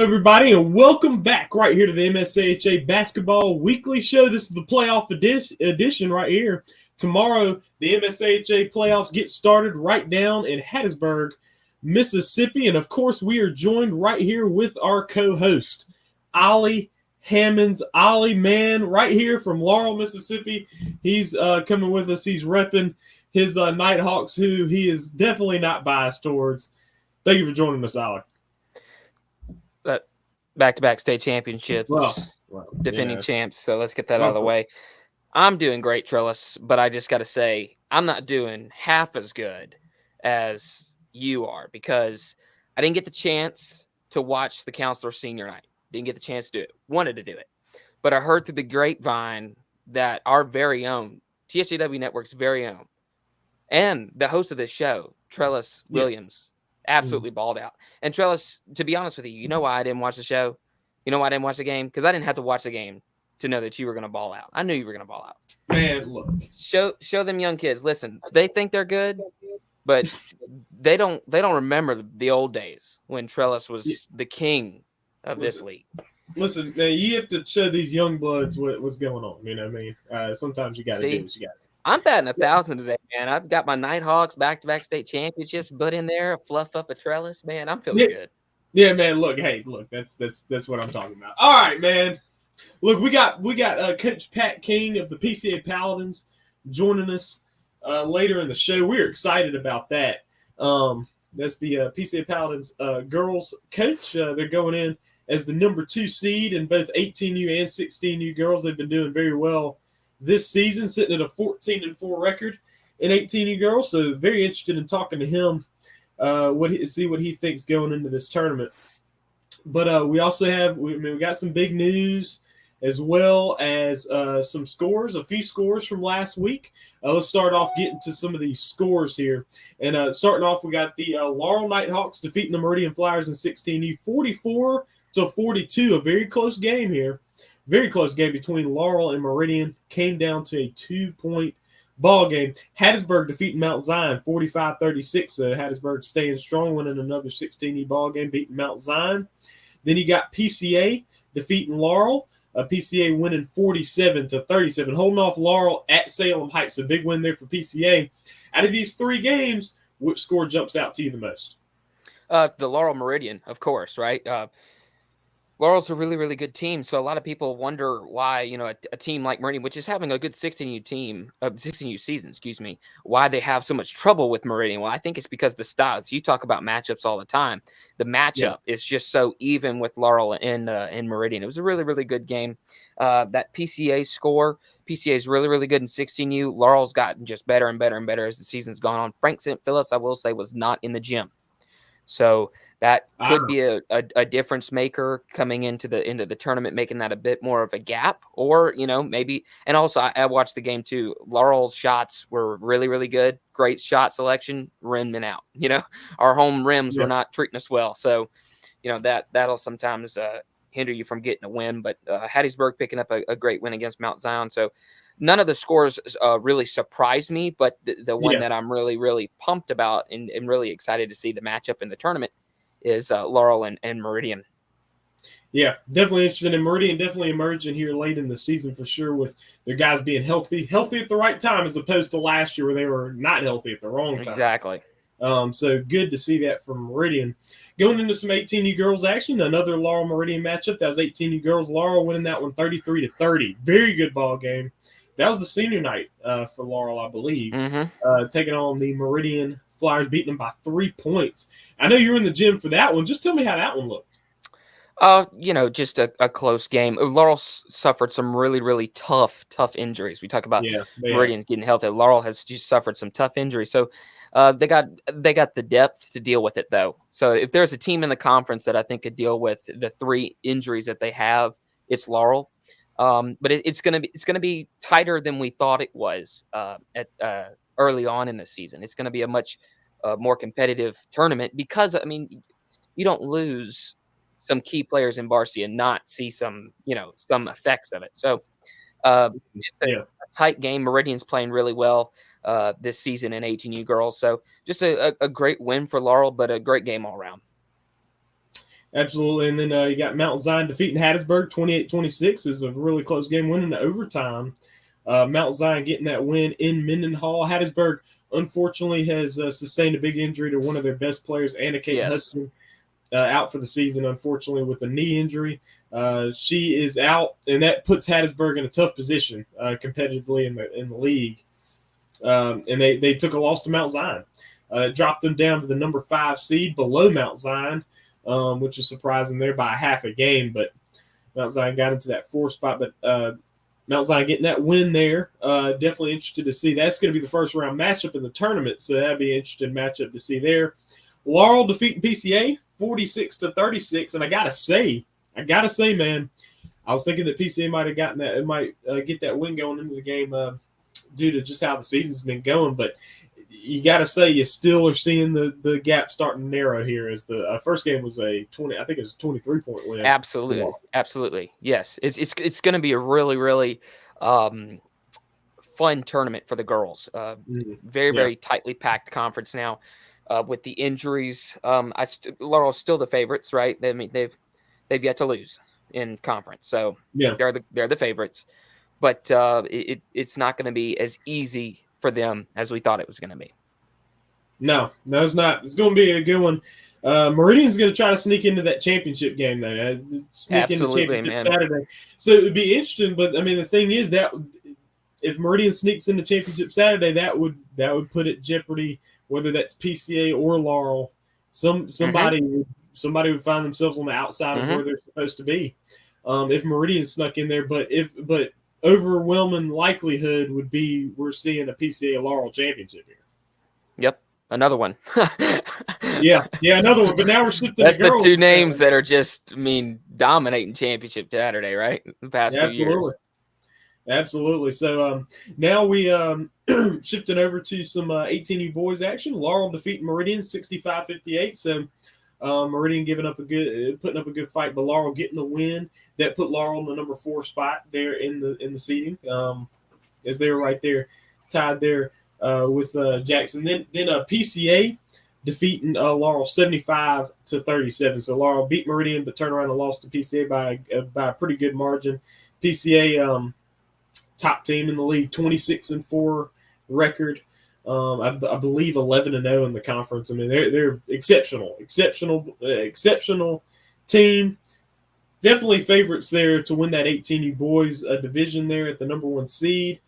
Everybody, and welcome back right here to the MSAHA Basketball Weekly Show. This is the playoff edition right here. Tomorrow, the MSAHA playoffs get started right down in Hattiesburg, Mississippi. And of course, we are joined right here with our co-host, Ollie Hammonds. Ollie, man, right here from Laurel, Mississippi. He's coming with us. He's repping his Nighthawks, who he is definitely not biased towards. Thank you for joining us, Ollie. Back-to-back state championships, defending champs. So let's get that out of the way. I'm doing great, Trellis, but I just got to say I'm not doing half as good as you are because I didn't get the chance to watch the Counselor Senior Night. Didn't get the chance to do it. Wanted to do it. But I heard through the grapevine that our very own, TSJW Network's very own, and the host of this show, Trellis Williams, absolutely balled out. And Trellis, to be honest with you, you know why I didn't watch the show? You know why I didn't watch the game? Because I didn't have to watch the game to know that you were going to ball out. I knew you were going to ball out. Man, look. Show them young kids. Listen, they think they're good, but they don't remember the old days when Trellis was the king of this league. Listen, man, you have to show these young bloods what's going on. You know what I mean? Sometimes you got to do what you got to do. I'm batting 1,000 today, man. I've got my Nighthawks back-to-back state championships, but in there, fluff up a Trellis, man. I'm feeling good. Yeah, man. Look, that's what I'm talking about. All right, man. Look, we got Coach Pat King of the PCA Paladins joining us later in the show. We're excited about that. That's the PCA Paladins girls coach. They're going in as the number 2 seed in both 18U and 16U girls. They've been doing very well this season, sitting at a 14-4 record in 18U girls. So very interested in talking to him, see what he thinks going into this tournament. But we also have we got some big news as well as some scores, a few scores from last week. Let's start off getting to some of these scores here. And starting off, we got the Laurel Nighthawks defeating the Meridian Flyers in 16U, 44-42. A very close game here. Very close game between Laurel and Meridian. Came down to a 2-point ball game. Hattiesburg defeating Mount Zion 45-36. So Hattiesburg staying strong, winning another 16E ball game, beating Mount Zion. Then you got PCA defeating Laurel. PCA winning 47-37, holding off Laurel at Salem Heights. A big win there for PCA. Out of these 3 games, which score jumps out to you the most? The Laurel Meridian, of course, right? Laurel's a really, really good team. So a lot of people wonder why, a team like Meridian, which is having a good 16U team, 16U season, why they have so much trouble with Meridian. Well, I think it's because the styles. You talk about matchups all the time. The matchup is just so even with Laurel and Meridian. It was a really, really good game. That PCA score, PCA is really, really good in 16U. Laurel's gotten just better and better and better as the season's gone on. Frank St. Phillips, I will say, was not in the gym. So that could be a difference maker coming into the tournament, making that a bit more of a gap, or maybe. And also, I watched the game too. Laurel's shots were really, really good. Great shot selection, rimmen out. Our home rims were not treating us well, so that'll sometimes hinder you from getting a win. But Hattiesburg picking up a great win against Mount Zion. So none of the scores really surprised me, but the one that I'm really, really pumped about and really excited to see the matchup in the tournament is Laurel and Meridian. Yeah, definitely interested in Meridian, definitely emerging here late in the season for sure with their guys being healthy at the right time as opposed to last year where they were not healthy at the wrong time. Exactly. So good to see that from Meridian. Going into some 18U girls action, another Laurel Meridian matchup. That was 18U girls. Laurel winning that one 33-30. Very good ball game. That was the senior night for Laurel, I believe, taking on the Meridian Flyers, beating them by 3 points. I know you were in the gym for that one. Just tell me how that one looked. Just a close game. Laurel suffered some really, really tough injuries. We talk about Meridian's getting healthy. Laurel has just suffered some tough injuries. So they got the depth to deal with it, though. So if there's a team in the conference that I think could deal with the 3 injuries that they have, it's Laurel. But it's gonna be tighter than we thought it was early on in the season. It's gonna be a much more competitive tournament because you don't lose some key players in varsity and not see some effects of it. So just a tight game. Meridian's playing really well this season in 18U girls. So just a great win for Laurel, but a great game all around. Absolutely. And then you got Mount Zion defeating Hattiesburg 28-26. Is a really close game, winning the overtime. Mount Zion getting that win in Mendenhall. Hattiesburg, unfortunately, has sustained a big injury to one of their best players, Anna Kate Hudson, out for the season, unfortunately, with a knee injury. She is out, and that puts Hattiesburg in a tough position competitively in the league. And they took a loss to Mount Zion. Dropped them down to the number 5 seed below Mount Zion, which is surprising there by half a game. But Mount Zion got into that 4th spot. But Mount Zion getting that win there. Definitely interested to see. That's going to be the first round matchup in the tournament, so that'd be an interesting matchup to see there. Laurel defeating PCA 46-36, and I gotta say, man, I was thinking that PCA might have gotten that. It might get that win going into the game due to just how the season's been going, but you got to say you still are seeing the gap starting to narrow here. As the first game was a 20, I think it was a 23-point win. Absolutely, yes. It's going to be a really, really fun tournament for the girls. Very tightly packed conference now. With the injuries, Laurel's still the favorites, right? I mean, they've yet to lose in conference, so they're the favorites. But it's not going to be as easy for them as we thought it was going to be. No, it's not. It's going to be a good one. Meridian's going to try to sneak into that championship game, though. Sneak into championship Saturday. So it would be interesting. But I mean, the thing is that if Meridian sneaks into championship Saturday, that would put at jeopardy whether that's PCA or Laurel. Somebody would find themselves on the outside of where they're supposed to be. If Meridian snuck in there, but overwhelming likelihood would be we're seeing a PCA Laurel championship here. Yep, another one. yeah, another one. But now we're shifting. That's the 2 names that are just, dominating championship Saturday, right? The past few years. Absolutely. So now we shifting over to some 18U boys action. Laurel defeating Meridian 65-58. So Meridian putting up a good fight, but Laurel getting the win. That put Laurel in the number 4 spot there in the seeding, as they're right there, tied there with Jackson. Then PCA defeating Laurel 75-37. So Laurel beat Meridian, but turned around and lost to PCA by a pretty good margin. PCA top team in the league, 26-4 record. I believe 11-0 in the conference. I mean, they're exceptional team. Definitely favorites there to win that 18U boys division there at the number 1 seed.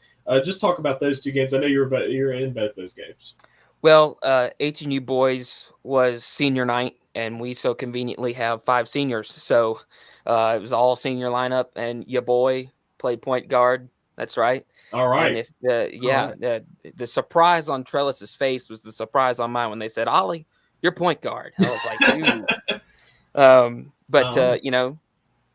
Just talk about those 2 games. I know you're in both those games. Well, 18U boys was senior night, and we so conveniently have 5 seniors. So it was all senior lineup, and your boy played point guard. That's right. All right. And the surprise on Trellis's face was the surprise on mine when they said, "Ollie, you're point guard." I was like, "Ooh."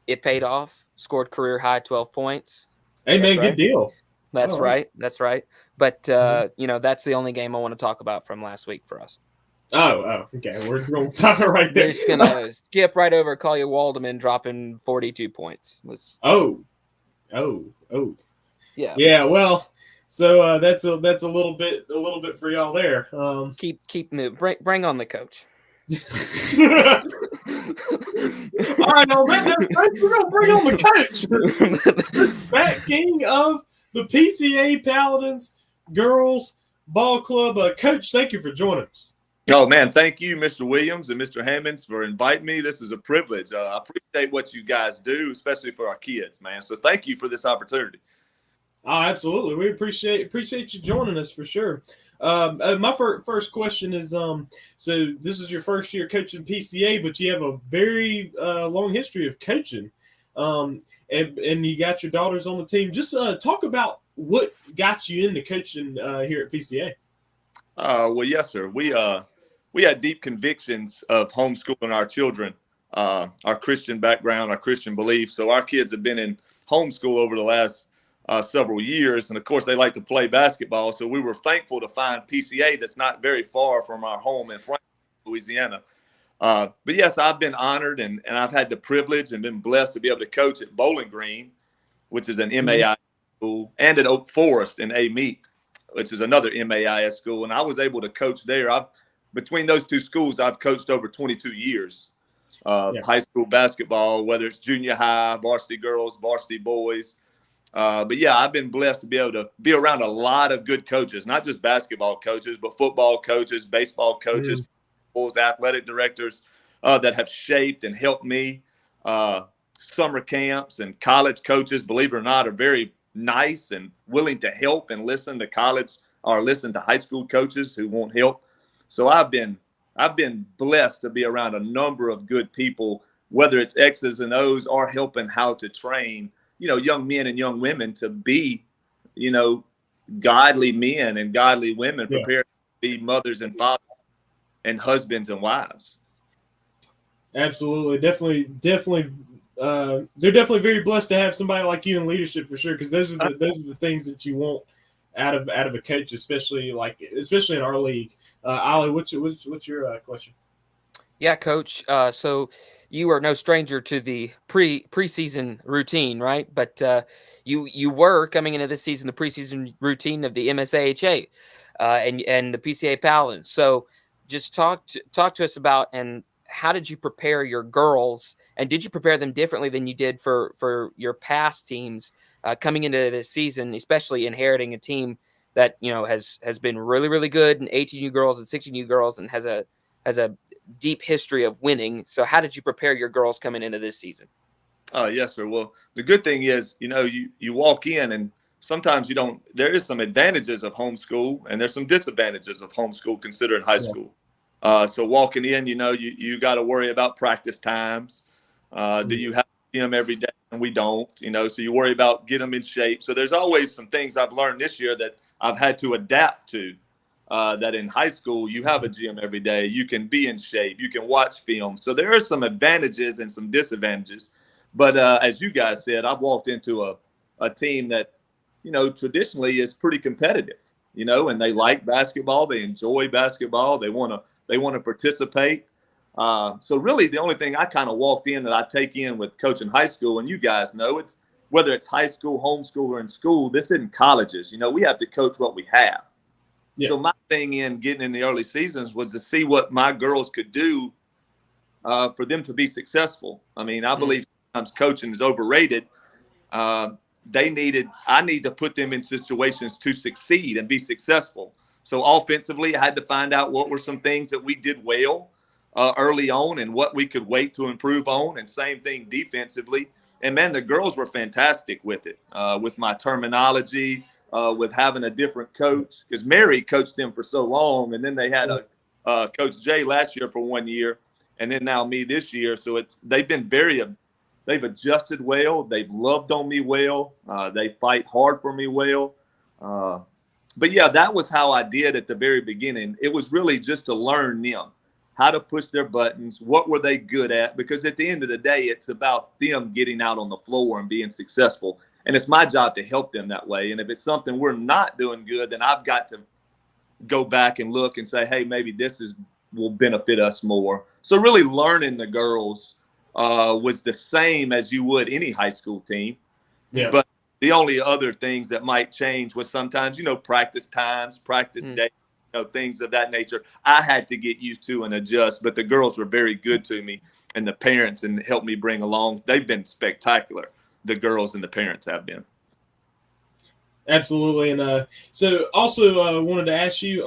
It paid off. Scored career high 12 points. Hey, man, good deal. That's right. That's right. But that's the only game I want to talk about from last week for us. Oh, okay. We're going to stop it right there. We're just gonna skip right over Collier Waldeman dropping 42 points. Oh. Yeah. Well, so that's a little bit for y'all there. Keep moving. Bring on the coach. All right, now we're gonna bring on the coach, Pat King of the PCA Paladins Girls Ball Club. Coach, thank you for joining us. Oh, man, thank you, Mr. Williams and Mr. Hammonds, for inviting me. This is a privilege. I appreciate what you guys do, especially for our kids, man. So thank you for this opportunity. Oh, absolutely. We appreciate you joining us for sure. My first question is, so this is your first year coaching PCA, but you have a very long history of coaching, and you got your daughters on the team. Just talk about what got you into coaching here at PCA. Well, yes, sir. We had deep convictions of homeschooling our children, our Christian background, our Christian beliefs. So our kids have been in homeschool over the last several years. And, of course, they like to play basketball. So we were thankful to find PCA that's not very far from our home in Franklin, Louisiana. But, yes, I've been honored and I've had the privilege and been blessed to be able to coach at Bowling Green, which is an MAI school, and at Oak Forest in A-Meet, which is another MAIS school. And I was able to coach there. Between those 2 schools, I've coached over 22 years. high school basketball, whether it's junior high, varsity girls, varsity boys. But yeah, I've been blessed to be able to be around a lot of good coaches, not just basketball coaches, but football coaches, baseball coaches, athletic directors that have shaped and helped me. Summer camps and college coaches, believe it or not, are very nice and willing to help and listen to college or listen to high school coaches who want help. So I've been blessed to be around a number of good people, whether it's X's and O's or helping how to train, young men and young women to be, godly men and godly women prepared to be mothers and fathers and husbands and wives. Absolutely. Definitely. They're definitely very blessed to have somebody like you in leadership for sure. Cause those are the things that you want out of a coach, especially in our league. Ollie, what's your question? Yeah, Coach. So you are no stranger to the preseason routine, right? But you were coming into this season the preseason routine of the MSAHA and the PCA Paladins. So just talk to us about, and how did you prepare your girls, and did you prepare them differently than you did for your past teams coming into this season, especially inheriting a team that has been really, really good, and 18U girls and 16U girls, and has a deep history of winning. So how did you prepare your girls coming into this season? Yes, sir. Well, the good thing is, you walk in, and sometimes there is some advantages of homeschool and there's some disadvantages of homeschool considering high school. So walking in, you got to worry about practice times. Do you have them every day? And we don't, so you worry about getting them in shape. So there's always some things I've learned this year that I've had to adapt to. That in high school, you have a gym every day. You can be in shape. You can watch film. So there are some advantages and some disadvantages. But as you guys said, I've walked into a team that, traditionally is pretty competitive, and they like basketball. They enjoy basketball. They want to participate. So really the only thing I kind of walked in that I take in with coaching high school, and you guys know, it's whether it's high school, homeschool, or in school, this isn't colleges. We have to coach what we have. Yeah. So my thing in getting in the early seasons was to see what my girls could do for them to be successful. I mean, I believe sometimes coaching is overrated. I need to put them in situations to succeed and be successful. So offensively, I had to find out what were some things that we did well early on and what we could wait to improve on. And same thing defensively. And man, the girls were fantastic with it, with my terminology, with having a different coach, because Mary coached them for so long, and then they had a Coach Jay last year for 1 year, and then now me this year. So they've been they've adjusted well. They've loved on me well. They fight hard for me well. But yeah, that was how I did at the very beginning. It was really just to learn them, how to push their buttons, what were they good at, because at the end of the day, it's about them getting out on the floor and being successful. And it's my job to help them that way. And if it's something we're not doing good, then I've got to go back and look and say, hey, maybe will benefit us more. So really learning the girls was the same as you would any high school team. Yeah. But the only other things that might change was sometimes, practice times, practice days, things of that nature. I had to get used to and adjust, but the girls were very good to me, and the parents and helped me bring along. They've been spectacular. The girls and the parents have been. Absolutely. And so also wanted to ask you,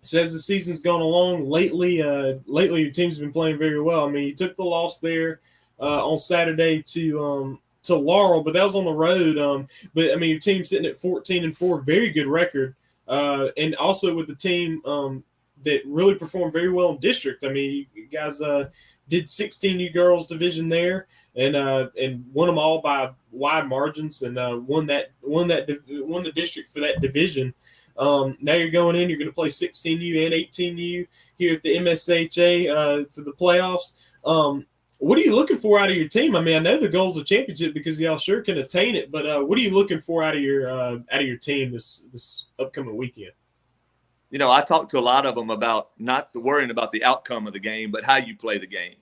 so as the season's gone along lately your team's been playing very well. I mean, you took the loss there on Saturday to Laurel, but that was on the road. But I mean, your team's sitting at 14-4, very good record. And also with the team that really performed very well in district. I mean, you guys did 16U girls division there, and won them all by wide margins, and won the district for that division. Now you're going in. You're going to play 16U and 18U here at the MSAHA for the playoffs. What are you looking for out of your team? I mean, I know the goal is a championship because y'all sure can attain it, but what are you looking for out of your team this upcoming weekend? I talked to a lot of them about not worrying about the outcome of the game, but how you play the game.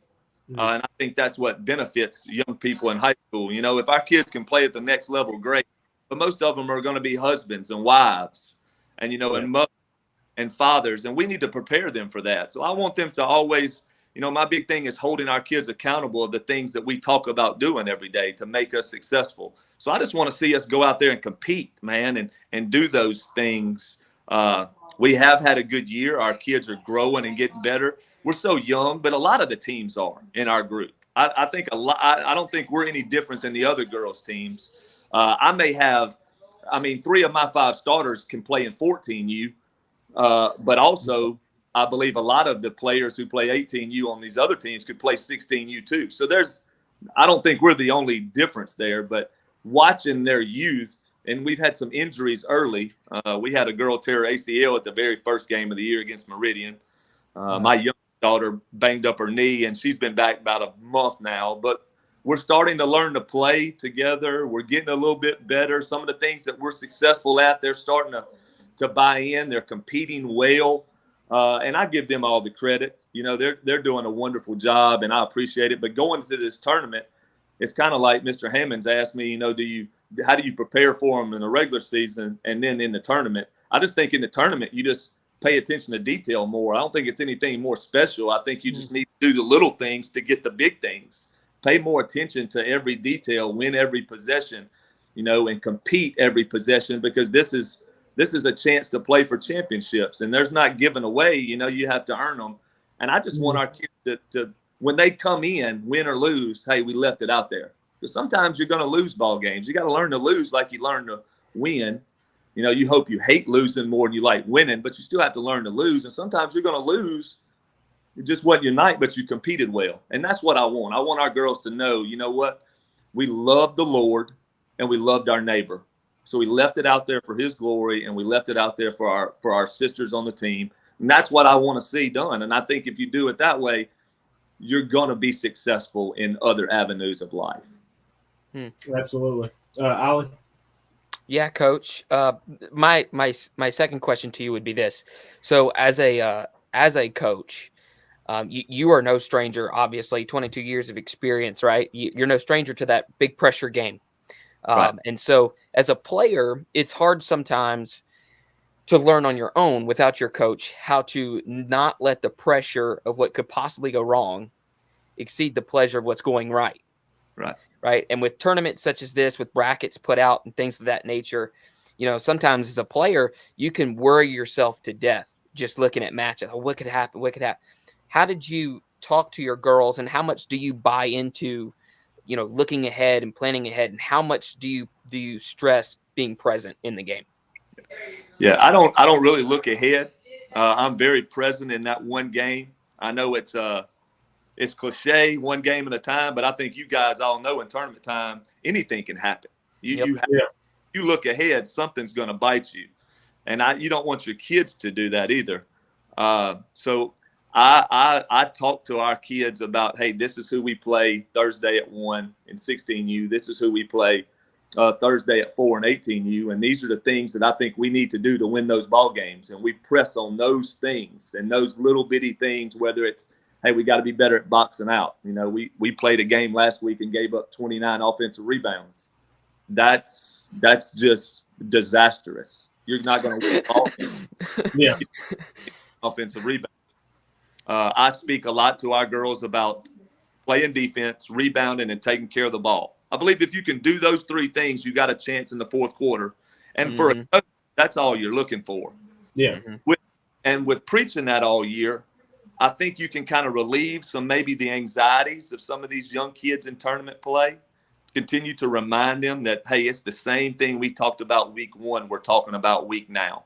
And I think that's what benefits young people in high school. If our kids can play at the next level, great. But most of them are going to be husbands and wives and, and mothers and fathers. And we need to prepare them for that. So I want them to always my big thing is holding our kids accountable of the things that we talk about doing every day to make us successful. So I just want to see us go out there and compete, man, and do those things. We have had a good year. Our kids are growing and getting better. We're so young, but a lot of the teams are in our group. I think a lot. I don't think we're any different than the other girls' teams. Three of my 5 starters can play in 14U, but also I believe a lot of the players who play 18U on these other teams could play 16U too. So I don't think we're the only difference there, but watching their youth, and we've had some injuries early. We had a girl tear her ACL at the very first game of the year against Meridian. My young daughter banged up her knee, and she's been back about a month now. But we're starting to learn to play together. We're getting a little bit better. Some of the things that we're successful at, they're starting to buy in. They're competing well. And I give them all the credit. They're doing a wonderful job, and I appreciate it. But going to this tournament, it's kind of like Mr. Hammonds asked me, how do you prepare for them in the regular season and then in the tournament? I just think in the tournament, you just pay attention to detail more. I don't think it's anything more special. I think you just need to do the little things to get the big things. Pay more attention to every detail, win every possession, and compete every possession, because this is a chance to play for championships, and there's not giving away. You have to earn them. And I just want our kids to when they come in, win or lose, hey, we left it out there. Because sometimes you're going to lose ball games. You got to learn to lose like you learn to win. You hope you hate losing more than you like winning, but you still have to learn to lose. And sometimes you're going to lose. It just wasn't your night, but you competed well. And that's what I want. I want our girls to know, you know what? We loved the Lord and we loved our neighbor. So we left it out there for his glory, and we left it out there for our sisters on the team. And that's what I want to see done. And I think if you do it that way, you're going to be successful in other avenues of life. Absolutely. Ollie? Yeah, Coach. My second question to you would be this. So as a coach, you are no stranger, obviously, 22 years of experience, right? You're no stranger to that big pressure game. Right. And so as a player, it's hard sometimes to learn on your own without your coach how to not let the pressure of what could possibly go wrong exceed the pleasure of what's going right. Right. And with tournaments such as this, with brackets put out and things of that nature, sometimes as a player, you can worry yourself to death just looking at matches. Oh, what could happen? What could happen? How did you talk to your girls, and how much do you buy into looking ahead and planning ahead, and how much do you stress being present in the game? Yeah, I don't really look ahead. I'm very present in that one game. I know it's cliche, one game at a time, but I think you guys all know in tournament time, anything can happen. You look ahead, something's going to bite you, and you don't want your kids to do that either. So I talk to our kids about, hey, this is who we play Thursday at 1 in 16U. This is who we play Thursday at 4 in 18U. And these are the things that I think we need to do to win those ball games. And we press on those things and those little bitty things, whether it's, hey, we got to be better at boxing out. We played a game last week and gave up 29 offensive rebounds. That's just disastrous. You're not going to win all games. Yeah. Offensive rebound. I speak a lot to our girls about playing defense, rebounding, and taking care of the ball. I believe if you can do those 3 things, you got a chance in the fourth quarter. And for a coach, that's all you're looking for. Yeah. With preaching that all year, I think you can kind of relieve maybe the anxieties of some of these young kids in tournament play. Continue to remind them that, hey, it's the same thing we talked about week 1. We're talking about week now.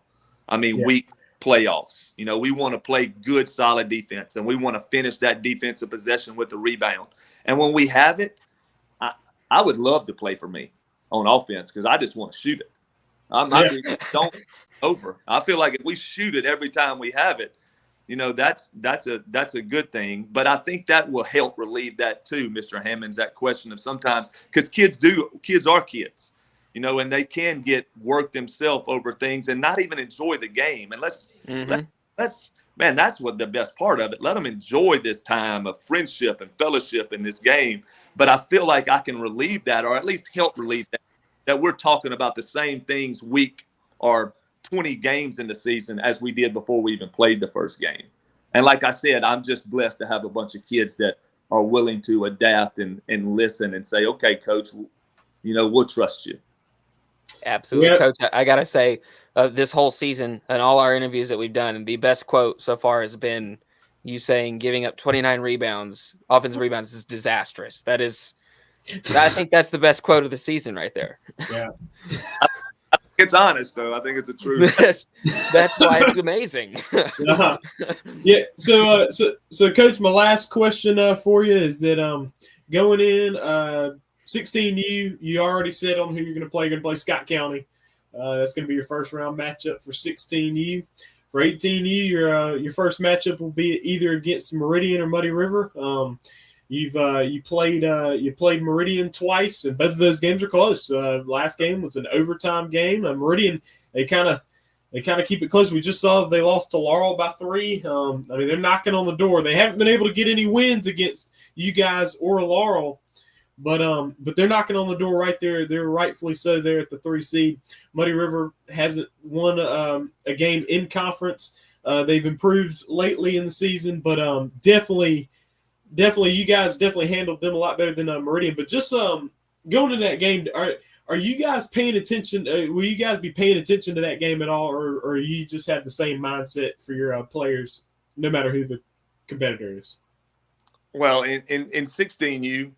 Week playoffs. We want to play good, solid defense, and we want to finish that defensive possession with a rebound. And when we have it, I would love to play for me on offense, because I just want to shoot it. Don't over. I feel like if we shoot it every time we have it, that's a good thing. But I think that will help relieve that too, Mr. Hammonds, that question of sometimes, because kids are kids. And they can get worked themselves over things and not even enjoy the game. And that's what the best part of it. Let them enjoy this time of friendship and fellowship in this game. But I feel like I can relieve that, or at least help relieve that we're talking about the same things week or 20 games in the season as we did before we even played the first game. And like I said, I'm just blessed to have a bunch of kids that are willing to adapt and listen and say, okay, coach, we'll trust you. Absolutely. Yep. Coach, I got to say, this whole season and all our interviews that we've done, the best quote so far has been you saying giving up 29 rebounds, offensive rebounds is disastrous. I think that's the best quote of the season right there. Yeah. It's honest, though. I think it's a truth. That's why it's amazing. Uh-huh. Yeah. So, Coach, my last question for you is that going in 16U, you already said on who you're going to play. You're going to play Scott County. That's going to be your first round matchup for 16U. For 18U, your first matchup will be either against Meridian or Muddy River. You played Meridian twice, and both of those games are close. Last game was an overtime game. Meridian, they kind of keep it close. We just saw they lost to Laurel by 3. They're knocking on the door. They haven't been able to get any wins against you guys or Laurel, but they're knocking on the door right there. They're rightfully so there at the 3 seed. Muddy River hasn't won a game in conference. They've improved lately in the season, but definitely, you guys definitely handled them a lot better than Meridian. But just going to that game, are you guys paying attention? Will you guys be paying attention to that game at all, or you just have the same mindset for your players, no matter who the competitor is? Well, in 16U,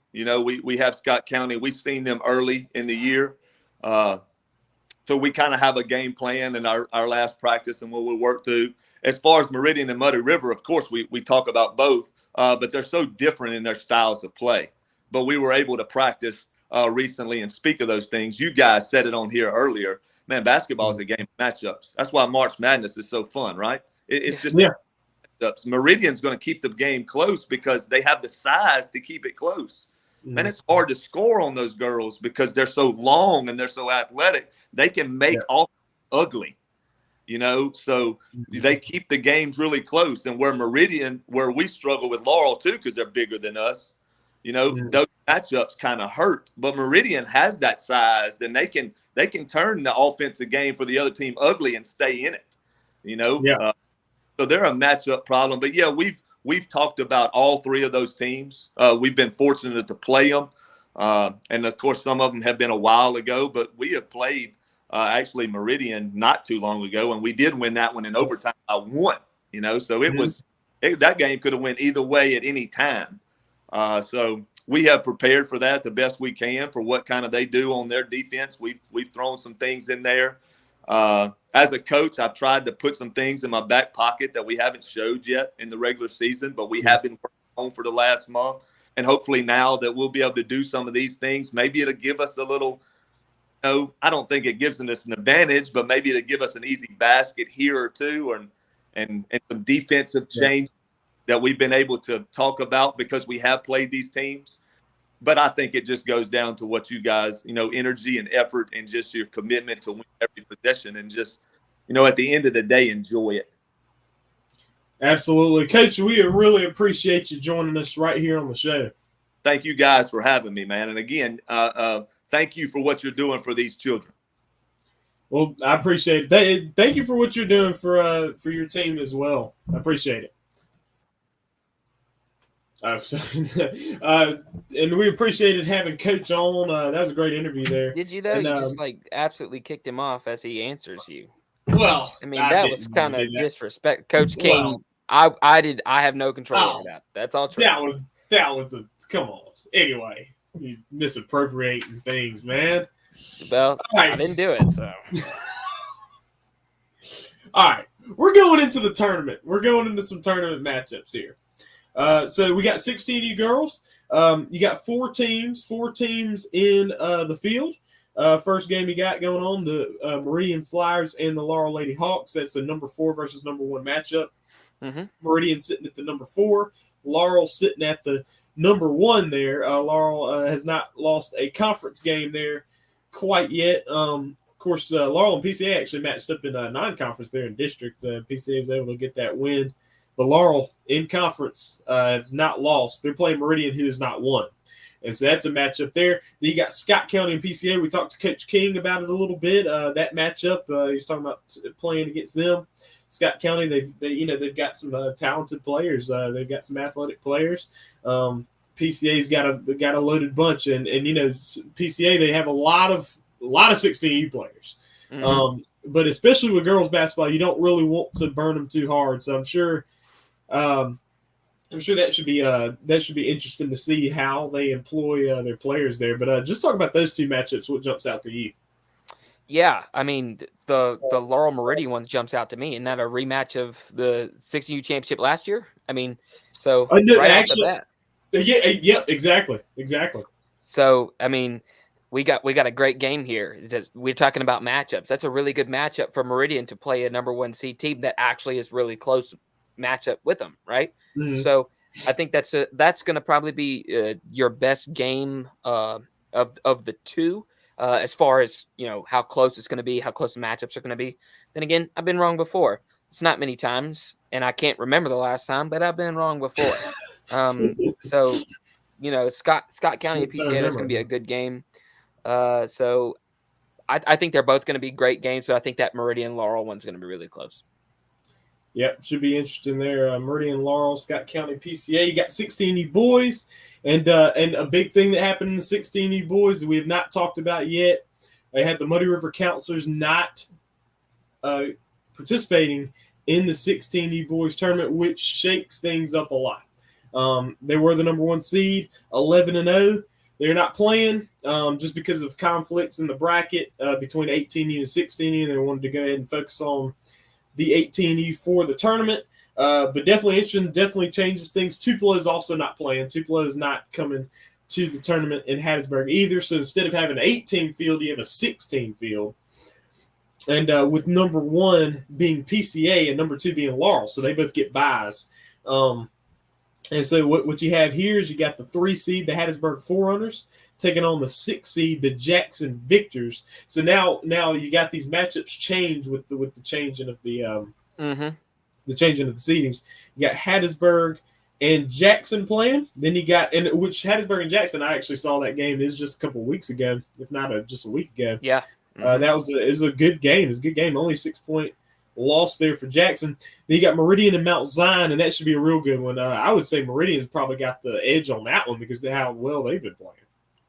we have Scott County. We've seen them early in the year. So we kind of have a game plan in our last practice and what we'll work through. As far as Meridian and Muddy River, of course, we talk about both, but they're so different in their styles of play. But we were able to practice recently and speak of those things. You guys said it on here earlier. Man, basketball is a game of matchups. That's why March Madness is so fun, right? It's just matchups. Meridian's going to keep the game close because they have the size to keep it close. Man, it's hard to score on those girls because they're so long and they're so athletic. They can make all ugly, so they keep the games really close. And where we struggle with Laurel too, because they're bigger than us, those matchups kind of hurt. But Meridian has that size, then they can turn the offensive game for the other team ugly and stay in it, so they're a matchup problem. But we've talked about all 3 of those teams. We've been fortunate to play them. And, of course, some of them have been a while ago. But we have played, actually, Meridian not too long ago. And we did win that one in overtime by 1. So that game could have went either way at any time. So we have prepared for that the best we can for what kind of they do on their defense. We've thrown some things in there. As a coach, I've tried to put some things in my back pocket that we haven't showed yet in the regular season, but we have been working on for the last month. And hopefully now that we'll be able to do some of these things, maybe it'll give us a little, I don't think it gives us an advantage, but maybe it'll give us an easy basket here or two and some defensive change that we've been able to talk about because we have played these teams. But I think it just goes down to what you guys, energy and effort and just your commitment to win every possession and just, at the end of the day, enjoy it. Absolutely. Coach, we really appreciate you joining us right here on the show. Thank you guys for having me, man. And again, thank you for what you're doing for these children. Well, I appreciate it. Thank you for what you're doing for your team as well. I appreciate it. And we appreciated having Coach on. That was a great interview there. Did you though? And, you just absolutely kicked him off as he answers you. Well, that was kind of disrespect, Coach King. Well, I have no control over that. That's all true. That was a come on. Anyway, you misappropriating things, man. Well, right. I didn't do it, so. All right, we're going into the tournament. We're going into some tournament matchups here. So we got 16U girls. You got 4 teams in the field. First game you got going on, the Meridian Flyers and the Laurel Lady Hawks. That's a number 4 versus number 1 matchup. Mm-hmm. Meridian sitting at the number 4. Laurel sitting at the number 1 there. Laurel has not lost a conference game there quite yet. Of course, Laurel and PCA actually matched up in a non-conference there in district. PCA was able to get that win. But Laurel in conference has not lost. They're playing Meridian, who has not won. And so that's a matchup there. Then you got Scott County and PCA. We talked to Coach King about it a little bit. That matchup, he was talking about playing against them. Scott County, they've got some talented players. They've got some athletic players. PCA's got a loaded bunch, and PCA, they have a lot of 16U players. Mhm. But especially with girls basketball, you don't really want to burn them too hard. So I'm sure that should be interesting to see how they employ their players there. But just talk about those two matchups. What jumps out to you? Yeah, I mean the Laurel Meridian one jumps out to me. Isn't that a rematch of the 16U championship last year? I mean, so No, right actually, off the bat. Yeah, exactly. So I mean, we got a great game here. We're talking about matchups. That's a really good matchup for Meridian to play a number 1 seed team that actually is really close matchup with them, right? Mm-hmm. So I think that's going to probably be your best game of the two. As far as how close it's going to be, how close the matchups are going to be. Then again, I've been wrong before. It's not many times, and I can't remember the last time, but I've been wrong before. So Scott County and PCA, that's going to be a good game. So I think they're both going to be great games, but I think that Meridian Laurel one's going to be really close. Yep, should be interesting there. Meridian Laurel, Scott County PCA. You got 16U boys, and a big thing that happened in the 16U boys that we have not talked about yet. They had the Muddy River counselors not participating in the 16U boys tournament, which shakes things up a lot. They were the number 1 seed, 11-0. They're not playing just because of conflicts in the bracket between 18U and 16U. They wanted to go ahead and focus on the 18U for the tournament. But definitely interesting, definitely changes things. Tupelo is also not playing. Tupelo is not coming to the tournament in Hattiesburg either. So instead of having an 18 field, you have a 16 field. And with number 1 being PCA and number 2 being Laurel. So they both get buys. And so what you have here is you got the 3 seed, the Hattiesburg Forerunners, taking on the 6 seed, the Jackson Victors. So now you got these matchups change with the changing of the changing of the seedings. You got Hattiesburg and Jackson playing. Then you got which Hattiesburg and Jackson, I actually saw that game. It was just a couple of weeks ago, if not just a week ago. Yeah, it was a good game. It was a good game. Only 6-point loss there for Jackson. Then you got Meridian and Mount Zion, and that should be a real good one. I would say Meridian's probably got the edge on that one because of how well they've been playing.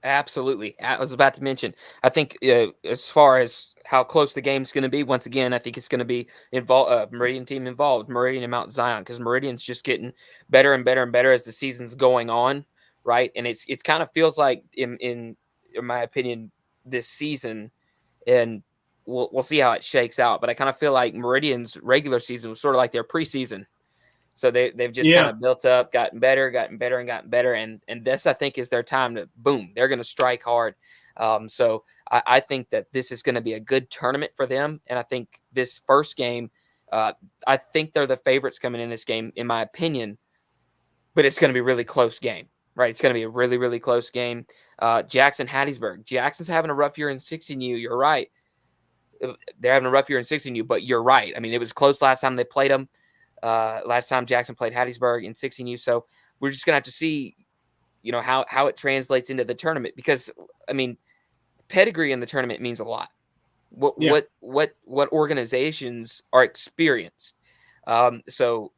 Absolutely. I was about to mention, I think as far as how close the game's going to be, once again, I think it's going to be Meridian team involved, Meridian and Mount Zion, because Meridian's just getting better and better and better as the season's going on, right? And it kind of feels like, in my opinion, this season, and we'll see how it shakes out, but I kind of feel like Meridian's regular season was sort of like their preseason. So they've just kind of built up, gotten better, and this, I think, is their time to boom. They're going to strike hard. So I think that this is going to be a good tournament for them, and I think this first game, I think they're the favorites coming in this game, in my opinion. But it's going to be a really close game, right? It's going to be a really, really close game. Jackson Hattiesburg. Jackson's having a rough year in 16U. You're right. They're having a rough year in 16U, but you're right. I mean, it was close last time they played them. Last time Jackson played Hattiesburg in 16U. So we're just going to have to see, how it translates into the tournament, because, I mean, pedigree in the tournament means a lot. What organizations are experienced. So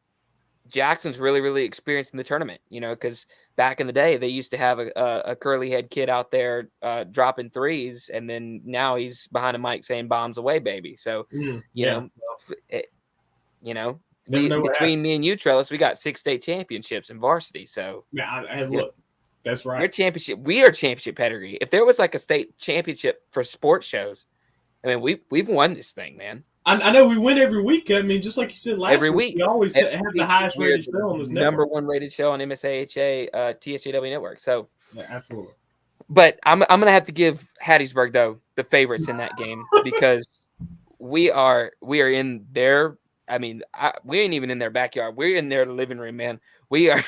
Jackson's really, really experienced in the tournament, because back in the day, they used to have a curly head kid out there dropping threes, and then now he's behind a mic saying bombs away, baby. So, between me and you, Trellis, we got 6 state championships in varsity. So look, that's right. We are championship pedigree. If there was like a state championship for sports shows, I mean, we've won this thing, man. I know we win every week. I mean, just like you said last week, we always have the highest rated show on this network. Number 1 rated show on MSAHA TSJW network. So absolutely. But I'm gonna have to give Hattiesburg, though, the favorites in that game, because we are in their. I mean, we ain't even in their backyard. We're in their living room, man. We are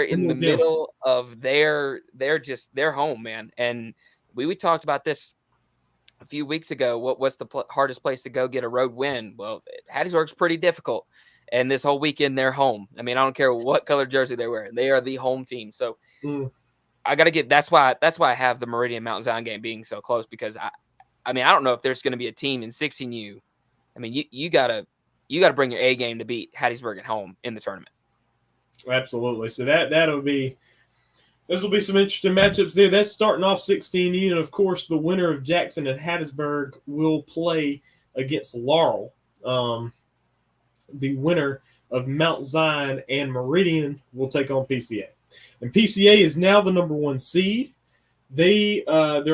in the middle of their home, man. And we talked about this a few weeks ago. What's the hardest place to go get a road win? Well, Hattiesburg's pretty difficult. And this whole weekend, they're home. I mean, I don't care what color jersey they're wearing. They are the home team. So I got to get. That's why I have the Meridian Mount Zion game being so close, because I mean, I don't know if there's going to be a team in 16U. I mean, you gotta bring your A game to beat Hattiesburg at home in the tournament. Absolutely. So that'll be. Those will be some interesting matchups there. That's starting off 16U, and of course, the winner of Jackson and Hattiesburg will play against Laurel. The winner of Mount Zion and Meridian will take on PCA, and PCA is now the number 1 seed. Their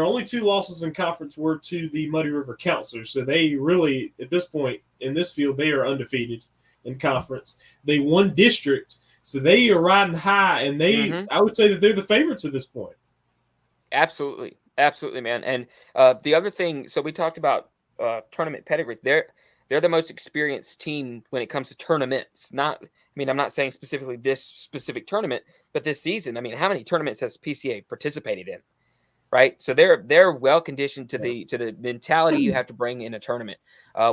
only 2 losses in conference were to the Muddy River Counselors, so they really, at this point in this field, they are undefeated in conference. They won district. So they are riding high, and I would say that they're the favorites at this point. Absolutely, man. And the other thing, so we talked about tournament pedigree. They're the most experienced team when it comes to tournaments. I'm not saying specifically this specific tournament, but this season. I mean, how many tournaments has PCA participated in? Right, so they're well conditioned to the mentality you have to bring in a tournament,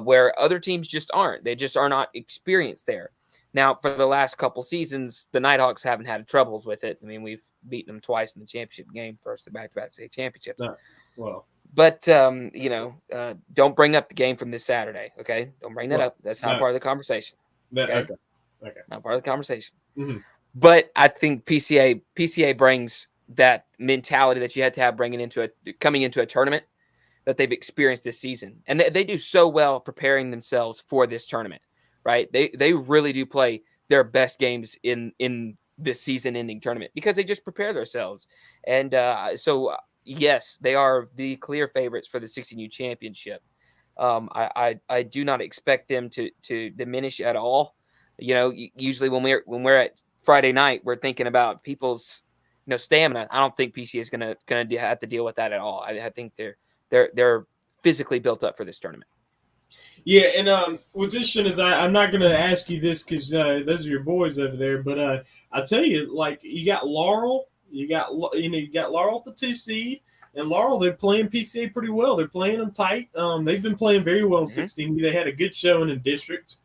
where other teams just aren't. They just are not experienced there. Now, for the last couple seasons, the Nighthawks haven't had troubles with it. I mean, we've beaten them twice in the championship game, first the back-to-back state championships. Well, but don't bring up the game from this Saturday, okay? Don't bring that up. That's not part of the conversation. Okay. Not part of the conversation. Mm-hmm. But I think PCA brings that mentality that you had to have coming into a tournament that they've experienced this season, and they do so well preparing themselves for this tournament. Right, they really do play their best games in this season-ending tournament because they just prepare themselves, and so yes, they are the clear favorites for the 16U championship. I do not expect them to diminish at all. You know, usually when we're at Friday night, we're thinking about people's stamina. I don't think PCA is gonna have to deal with that at all. I think they're physically built up for this tournament. Yeah, and what's interesting is I'm not going to ask you this because those are your boys over there, but I tell you, like, you got Laurel, you got Laurel at the 2 seed, and Laurel, they're playing PCA pretty well. They're playing them tight. They've been playing very well in 16. They had a good showing in district,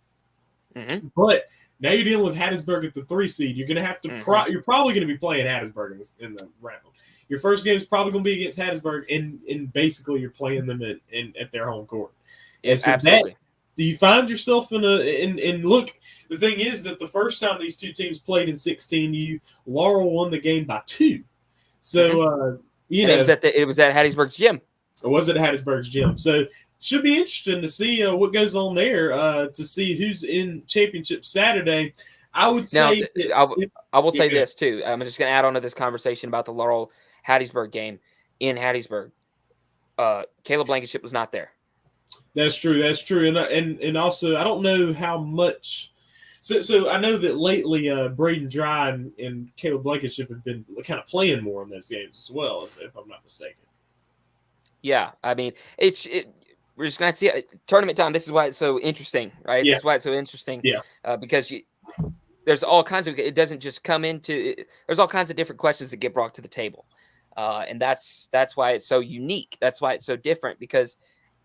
but now you're dealing with Hattiesburg at the 3 seed. You're going to have to you're probably going to be playing Hattiesburg in the round. Your first game is probably going to be against Hattiesburg, and basically you're playing them at their home court. And so absolutely. Do you find yourself in look, the thing is that the first time these 2 teams played in 16U, Laurel won the game by 2. So, it was at Hattiesburg's gym. It was at Hattiesburg's gym. So should be interesting to see what goes on there, to see who's in championship Saturday. I would say I will say this too. I'm just going to add on to this conversation about the Laurel Hattiesburg game in Hattiesburg. Caleb Blankenship was not there. That's true, and also I don't know how much. So I know that lately Braden Dry and Caleb Blankenship have been kind of playing more in those games as well, if I'm not mistaken. Yeah, I mean we're just gonna see tournament time. This is why it's so interesting, right? Yeah. That's why it's so interesting. Yeah, because there's all kinds of. It doesn't just come into. There's all kinds of different questions that get brought to the table, and that's why it's so unique. That's why it's so different, because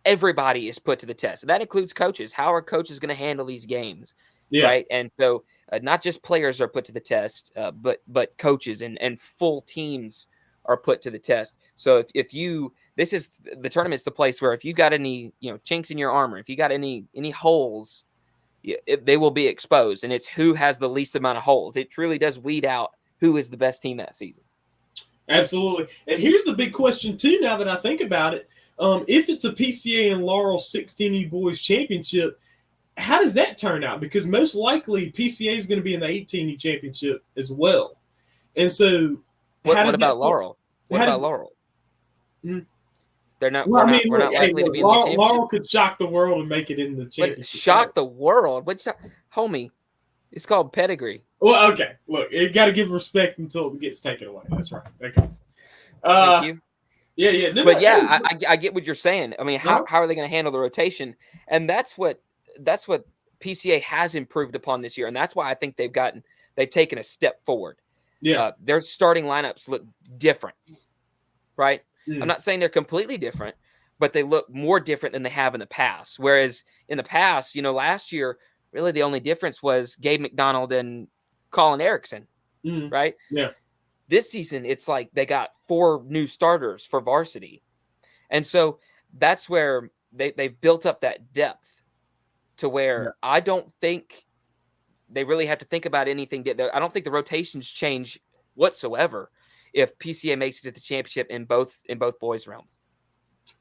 everybody is put to the test. And that includes coaches. How are coaches going to handle these games? Yeah. Right. And so not just players are put to the test, but coaches and full teams are put to the test. So this is the tournament's the place where if you got any, chinks in your armor, if you got any holes, they will be exposed. And it's who has the least amount of holes. It truly does weed out who is the best team that season. Absolutely. And here's the big question too, now that I think about it. If it's a PCA and Laurel 16U Boys Championship, how does that turn out? Because most likely PCA is going to be in the 18U Championship as well. And so what about Laurel? What about Laurel? They're not. Well, we're not likely to be in the championship. Laurel could shock the world and make it in the championship. Shock the world? Homie, it's called pedigree. Well, okay. Look, you got to give respect until it gets taken away. That's right. Okay. Thank you. Yeah. No, but yeah, I get what you're saying. I mean, how are they going to handle the rotation? And that's what PCA has improved upon this year, and that's why I think they've taken a step forward. Yeah, their starting lineups look different, right? I'm not saying they're completely different, but they look more different than they have in the past. Whereas in the past, last year, really the only difference was Gabe McDonald and Colin Erickson, right? Yeah. This season, it's like they got 4 new starters for varsity. And so that's where they've built up that depth to where I don't think they really have to think about anything. I don't think the rotations change whatsoever if PCA makes it to the championship in both boys realms.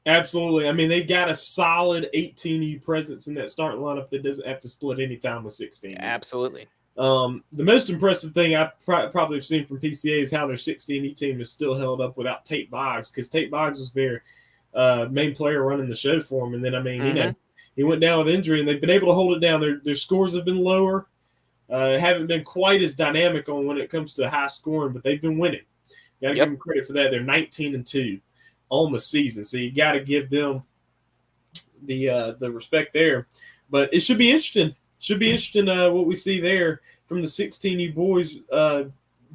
Absolutely. I mean, they got a solid 18U presence in that starting lineup that doesn't have to split any time with 16. Absolutely. The most impressive thing I probably have seen from PCA is how their 16E team is still held up without Tate Boggs, because Tate Boggs was their main player running the show for them. And then, I mean, he went down with injury, and they've been able to hold it down. Their scores have been lower, haven't been quite as dynamic on when it comes to high scoring, but they've been winning. You got to give them credit for that. They're 19-2 on the season, so you got to give them the respect there. But it should be interesting. Should be interesting what we see there from the 16U boys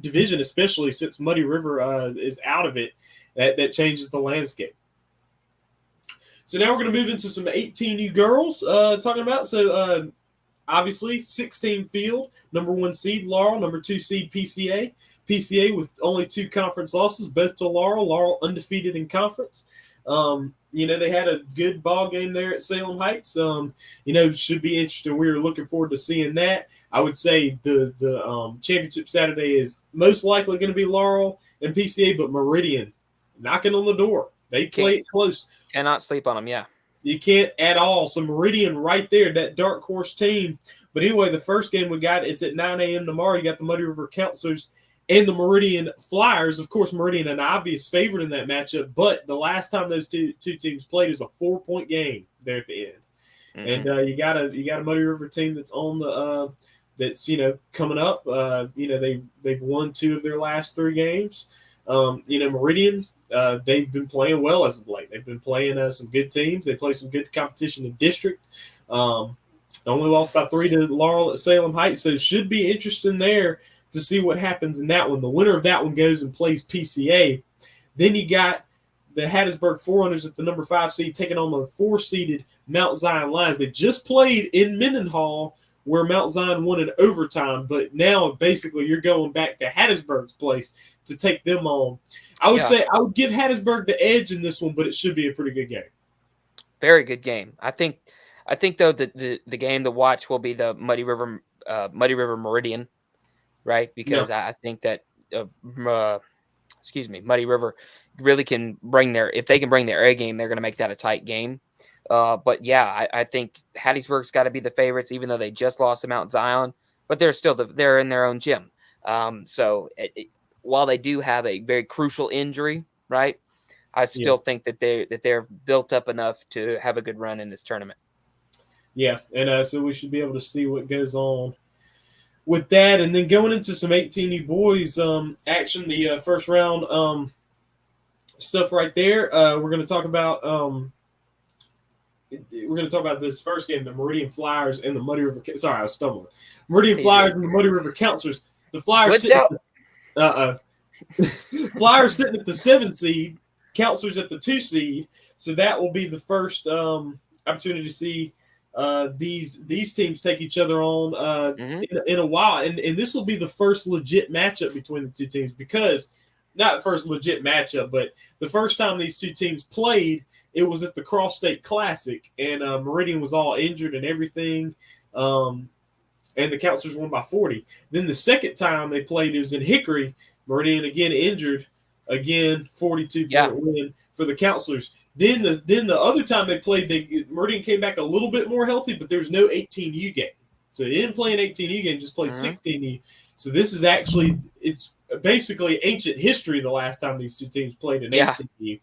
division, especially since Muddy River is out of it. That changes the landscape. So now we're going to move into some 18U girls talking about. So obviously 16 field, number 1 seed Laurel, number 2 seed PCA. PCA with only 2 conference losses, both to Laurel. Laurel undefeated in conference. They had a good ball game there at Salem Heights. Should be interesting. We were looking forward to seeing that. I would say the championship Saturday is most likely going to be Laurel and PCA, but Meridian knocking on the door. They play it close. Cannot sleep on them, yeah. You can't at all. So Meridian right there, that dark horse team. But anyway, the first game we got, it's at 9 a.m. tomorrow. You got the Muddy River Counselors and the Meridian Flyers. Of course, Meridian an obvious favorite in that matchup, but the last time those two teams played is a 4-point game there at the end. And you got a Muddy River team that's on the that's coming up. They've won 2 of their last 3 games. Meridian, they've been playing well as of late. They've been playing some good teams. They play some good competition in district. Only lost by 3 to Laurel at Salem Heights, so it should be interesting there to see what happens in that one. The winner of that one goes and plays PCA. Then you got the Hattiesburg Forerunners at the number 5 seed taking on the 4-seeded Mount Zion Lions. They just played in Mendenhall where Mount Zion won in overtime, but now basically you're going back to Hattiesburg's place to take them on. I would say I would give Hattiesburg the edge in this one, but it should be a pretty good game. Very good game. I think though that the game to watch will be the Muddy River Meridian, right? Because I think that Muddy River really can if they can bring their A game, they're going to make that a tight game. But yeah, I think Hattiesburg's got to be the favorites, even though they just lost to Mount Zion, but they're still they're in their own gym. While they do have a very crucial injury, right? I still think that they're built up enough to have a good run in this tournament. Yeah, and so we should be able to see what goes on with that, and then going into some 18U boys action, the first round stuff right there. We're going to talk about this first game, the Meridian Flyers and the Muddy River. Sorry, I was stumbling. Meridian Flyers and the Muddy River Counselors. The Flyers Flyers sitting at the 7 seed, Counselors at the 2 seed. So that will be the first opportunity to see these teams take each other on in a while, and this will be the first legit matchup between the 2 teams, because not first legit matchup, but the first time these 2 teams played, it was at the Cross State Classic, and Meridian was all injured and everything, and the Counselors won by 40. Then the second time they played, it was in Hickory. Meridian again injured, again 42-point win for the Counselors. Then the other time they played, Meridian came back a little bit more healthy, but there was no 18U game. So they didn't play an 18U game, just played 16U. So this is it's basically ancient history the last time these 2 teams played an 18U.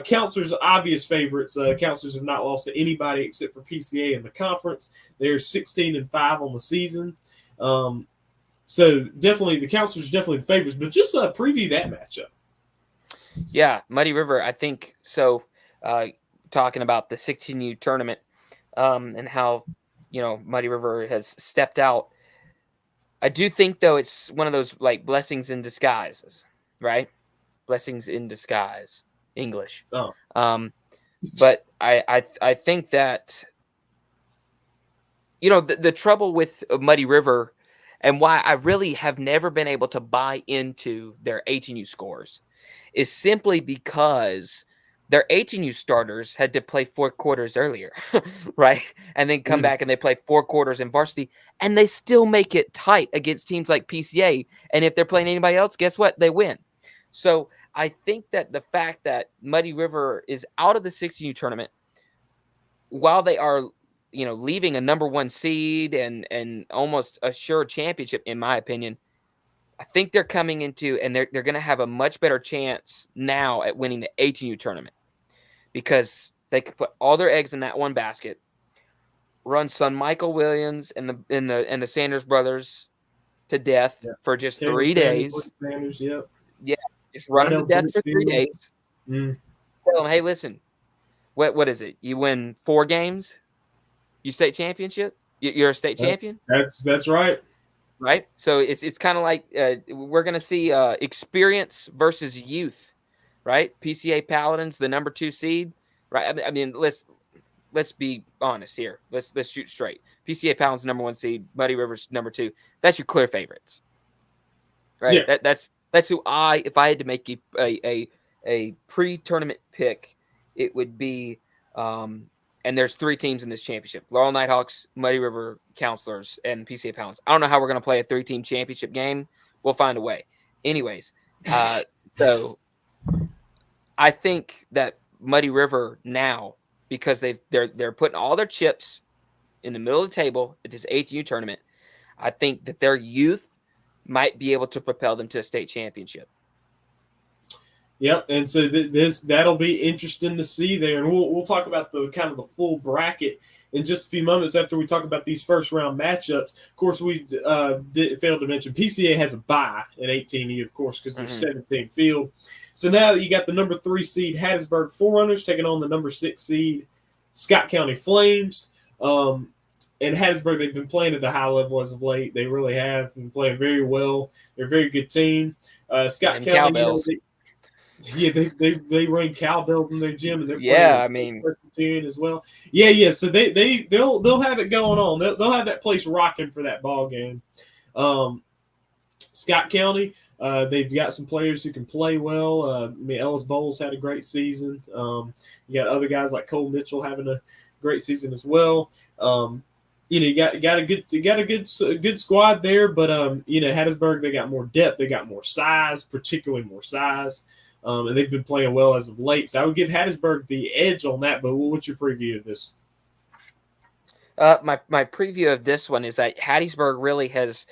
Counselors are obvious favorites. Counselors have not lost to anybody except for PCA in the conference. They're 16-5 on the season. So definitely the Counselors are definitely the favorites. But just preview that matchup. Yeah, Muddy River, I think so. Talking about the 16U tournament and how Muddy River has stepped out. I do think though it's one of those like blessings in disguises, right? Blessings in disguise, English. Oh. But I think that the trouble with Muddy River and why I really have never been able to buy into their 18U scores is simply because their 18U starters had to play 4 quarters earlier, right? And then come back and they play 4 quarters in varsity, and they still make it tight against teams like PCA. And if they're playing anybody else, guess what? They win. So I think that the fact that Muddy River is out of the 16U tournament, while they are, leaving a number 1 seed and almost assured championship, in my opinion, I think they're coming into, and they're going to have a much better chance now at winning the 18U tournament because they could put all their eggs in that one basket, run son Michael Williams and the Sanders brothers to death for just 3 days. Sanders, yep. Yeah, just run them to death for 3 days. Tell them, hey, listen, what is it? You win 4 games, you state championship. You're a state champion. That's right. Right. So it's kind of like we're going to see experience versus youth, right? PCA Paladins, the number 2 seed, right? I mean, let's be honest here. Let's shoot straight. PCA Paladins, number 1 seed, Muddy River's number 2. That's your clear favorites, right? Yeah. That's who if I had to make a pre-tournament pick, it would be. And there's 3 teams in this championship: Laurel Nighthawks, Muddy River Counselors, and PCA Paladins. I don't know how we're going to play a 3-team championship game. We'll find a way. Anyways, so I think that Muddy River now, because they're putting all their chips in the middle of the table at this 18U tournament, I think that their youth might be able to propel them to a state championship. Yep, and so that'll be interesting to see there, and we'll talk about the kind of the full bracket in just a few moments after we talk about these first round matchups. Of course, we failed to mention PCA has a bye in 18U, of course, because there's 17 field. So now you got the number 3 seed Hattiesburg Forerunners taking on the number 6 seed Scott County Flames. And Hattiesburg, they've been playing at a high level as of late. They really have been playing very well. They're a very good team. Scott County, cowbells. They run cowbells in their gym, and they're playing as well. Yeah. So they'll have it going on. They'll have that place rocking for that ball game. Scott County, they've got some players who can play well. Ellis Bowles had a great season. You got other guys like Cole Mitchell having a great season as well. You got a good squad there, but Hattiesburg, they got more depth, they got more size, particularly more size. And they've been playing well as of late. So I would give Hattiesburg the edge on that. But what's your preview of this? My preview of this one is that Hattiesburg really has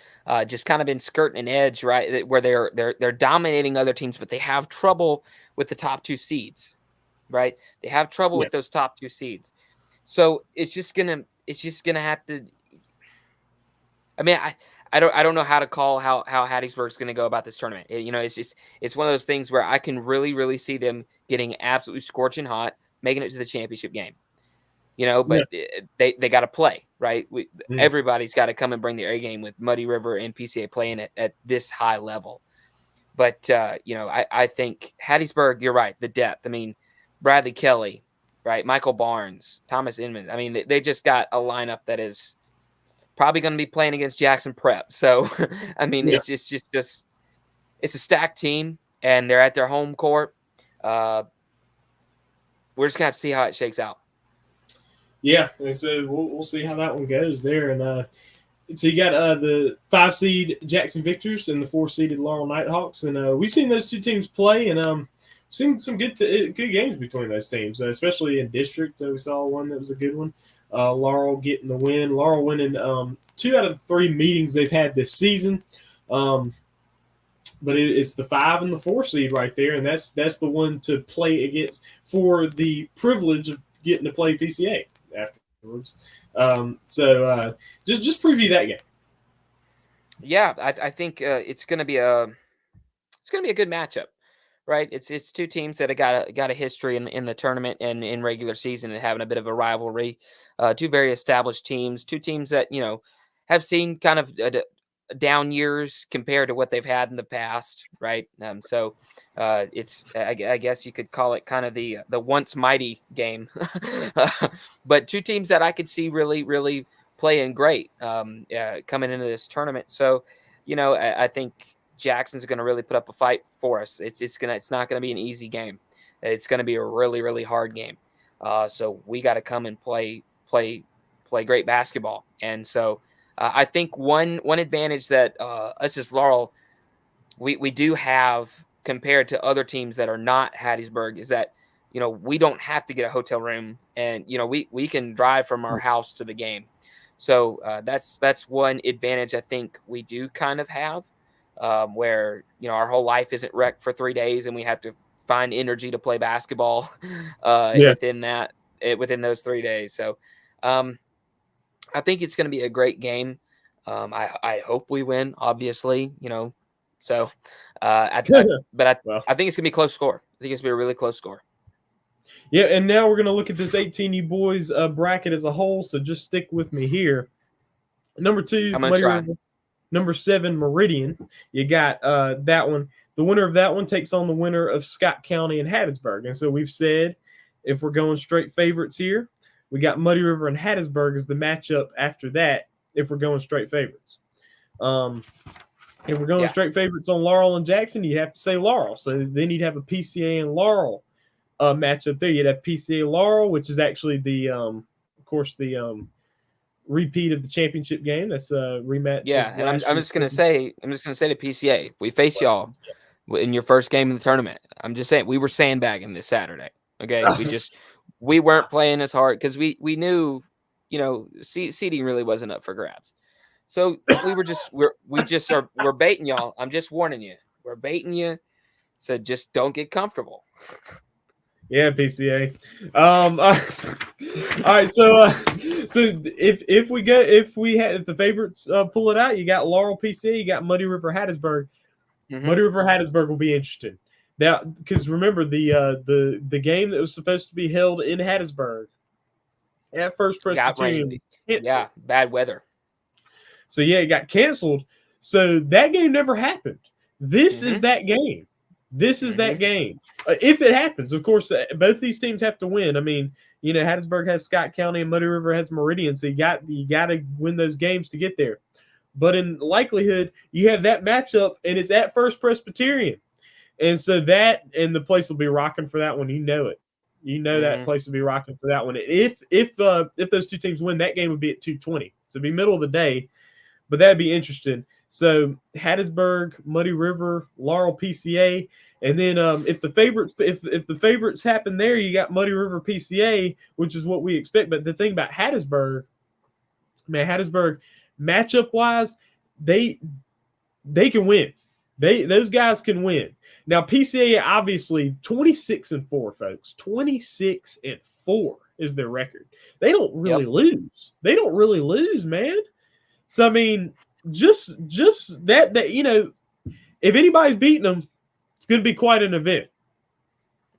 just kind of been skirting an edge, right, where they're dominating other teams, but they have trouble with the top 2 seeds, right? They have trouble with those top 2 seeds. So it's just gonna have to. I mean, I don't know how to call how Hattiesburg's going to go about this tournament. It's one of those things where I can really see them getting absolutely scorching hot, making it to the championship game. But they got to play, right? Everybody's got to come and bring their A game with Muddy River and PCA playing at this high level. But I think Hattiesburg, you're right, the depth. I mean, Bradley Kelly, right? Michael Barnes, Thomas Inman. I mean, they just got a lineup that is probably going to be playing against Jackson Prep. So, I mean, it's a stacked team, and they're at their home court. We're just going to have to see how it shakes out. Yeah, and so we'll see how that one goes there. And so you got the 5 seed Jackson Victors and the 4 seeded Laurel Nighthawks, and we've seen those 2 teams play, and seen some good games between those teams, especially in district. We saw one that was a good one. Laurel getting the win. Laurel winning 2 out of the 3 meetings they've had this season. But it's the 5 and the 4 seed right there, and that's the one to play against for the privilege of getting to play PCA afterwards. So just preview that game. Yeah, I think it's going to be a good matchup. Right, it's 2 teams that have got a history in the tournament and in regular season and having a bit of a rivalry. 2 very established teams, 2 teams that have seen kind of down years compared to what they've had in the past. Right, so it's I guess you could call it kind of the once mighty game, but 2 teams that I could see really playing great coming into this tournament. So, I think Jackson's going to really put up a fight for us. It's not going to be an easy game. It's going to be a really, really hard game. So we got to come and play great basketball. And so I think one advantage that us as Laurel, we do have compared to other teams that are not Hattiesburg is that, we don't have to get a hotel room, and, we can drive from our house to the game. So that's one advantage I think we do kind of have, where, our whole life isn't wrecked for 3 days and we have to find energy to play basketball within those 3 days. So I think it's going to be a great game. I hope we win, obviously, so I think it's going to be a close score. I think it's going to be a really close score. Yeah, and now we're going to look at this 18U boys bracket as a whole, so just stick with me here. Number 2, number 7, Meridian. You got that one. The winner of that one takes on the winner of Scott County and Hattiesburg. And so we've said if we're going straight favorites here, we got Muddy River and Hattiesburg as the matchup after that if we're going straight favorites. If we're going straight favorites on Laurel and Jackson, you have to say Laurel. So then you'd have a PCA and Laurel matchup there. You'd have PCA Laurel, which is actually the repeat of the championship game. That's a rematch. Yeah, and I'm just gonna say to PCA, we face y'all in your first game of the tournament. I'm just saying we were sandbagging this Saturday. Okay, we weren't playing as hard because we knew, seeding really wasn't up for grabs. So we're baiting y'all. I'm just warning you. We're baiting you. So just don't get comfortable. Yeah, PCA. All right. So if the favorites pull it out, you got Laurel PCA, you got Muddy River Hattiesburg. Mm-hmm. Muddy River Hattiesburg will be interesting now because remember the game that was supposed to be held in Hattiesburg at First Presbyterian. Yeah, bad weather. So it got canceled. So that game never happened. This is that game. This is that game. If it happens, of course, both these teams have to win. I mean, Hattiesburg has Scott County and Muddy River has Meridian, so you got to win those games to get there. But in likelihood, you have that matchup, and it's at First Presbyterian, and so the place will be rocking for that one. You know it. That place will be rocking for that one. If those two teams win, that game would be at 2:20. So it'd be middle of the day, but that'd be interesting. So Hattiesburg, Muddy River, Laurel PCA, and then if the favorites happen there, you got Muddy River PCA, which is what we expect. But the thing about Hattiesburg, matchup wise, they can win. Those guys can win. Now PCA obviously 26-4, folks. 26-4 is their record. They don't really lose. They don't really lose, man. So I mean, just that if anybody's beating them, it's going to be quite an event.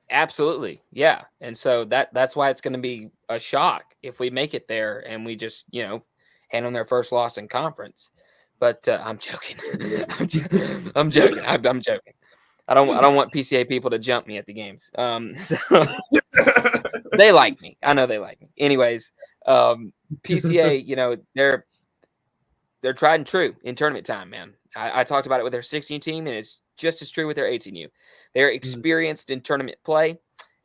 Absolutely, yeah. And so that's why it's going to be a shock if we make it there and we just hand them their first loss in conference. But I'm joking. I'm joking. I'm joking. I don't want PCA people to jump me at the games. So they like me. I know they like me. Anyways, PCA, they're tried and true in tournament time, man. I talked about it with their 16 team, and it's just as true with their 18U. They're experienced in tournament play,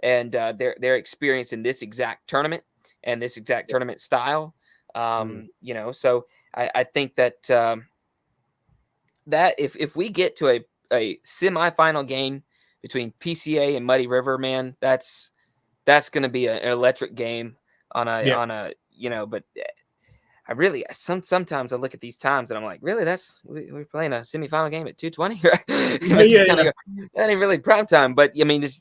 and they're experienced in this exact tournament and this exact tournament style. So I think that that if we get to a semifinal game between PCA and Muddy River, man, that's going to be an electric game on a but I really sometimes I look at these times and I'm like, really, we're playing a semifinal game at 2:20, right? That ain't really prime time, but I mean, this